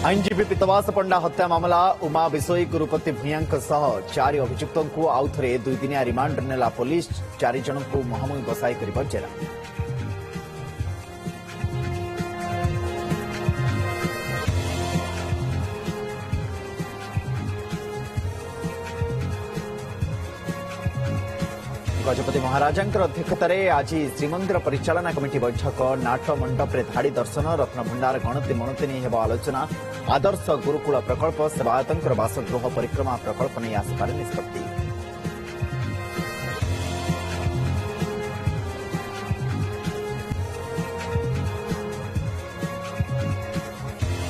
आईनजीवी पीतवास पंडा हत्या मामला उमा विषोई गुरुपति भूया चारि अभियुक्तों को आउ थे 2 दिनिया रिमांड नेला पुलिस 4 जन को मुहांमुही बसाई कर जेरा। गजपति महाराजांकर अध्यक्षतार आज श्रीमंदिर परिचालना कमिटी बैठक नाट मंडप रे धाड़ी दर्शन रत्नभंडार गणति मणति नहीं हेबा आलोचना आदर्श गुरुकुल प्रकल्प सेवायतंकर बासगृह परिक्रमा प्रकल्प नहीं आसपार निष्पत्ति।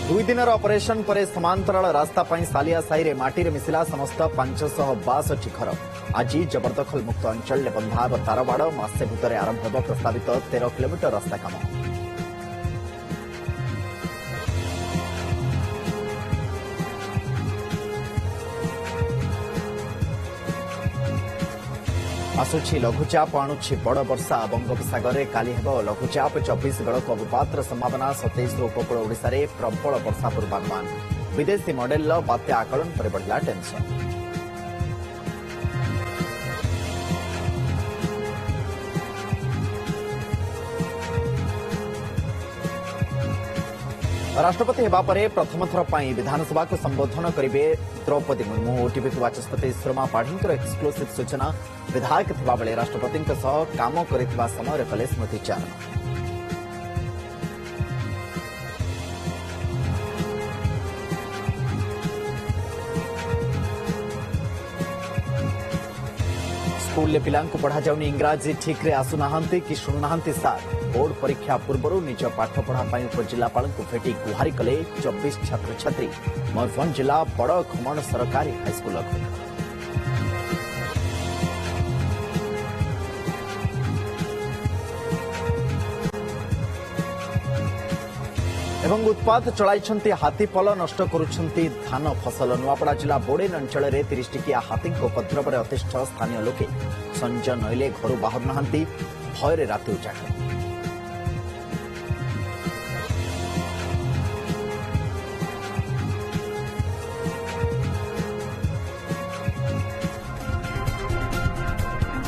दुई दिनर ऑपरेशन पर समांतराल रास्ता पर सालिया साई माटी मिसिला समस्त 562 घर। आज जबरदखल मुक्त अंचल बंधा तारवाड़ मासे भितर आरंभ हो प्रस्तावित 13 किलोमीटर रास्ता काम। आसुछि लघुचाप आणुछि बड़ वर्षा बंगोपसागर काली हेब लघुचाप 24 को अवपातर संभावना 27 उपकूल ओडिशा रे प्रबल वर्षा पूर्वानुमान। विदेशी मॉडेल बात्या आकलन पर बढ़ला टेंशन। राष्ट्रपति हेबा परे प्रथम थर पाई विधानसभा को संबोधन करेंगे द्रौपदी मुर्मू। ओटीपी बाचस्पति श्रमा पाढ़ी एक्सक्लूसिव सूचना। विधायक थिबा बेले राष्ट्रपति काम करिथिबा समय कले स्मृतिचारण। स्कूल पिला पढ़ा जाऊनी इंग्राजी ठीक रे आसुनाहांती कि शुणुनाहांती सार। बोर्ड परीक्षा पूर्व निज पाठपढ़ा उपजिलापाल को भेटी गुहारी कले 24 छात्र छात्री। मयूरभंज जिला बड़ खमण सरकारी हाईस्कूल एवं उत्पात चलाई हाथीपल नष्ट करुछंती धान फसल। नुआपड़ा जिला बोडेन अंचल 30 टिकिया हाथी उपद्रव अतिष्ठ स्थानीय लोके संजय नईले घर बाहर नहांती भୟରେ राति उजागर।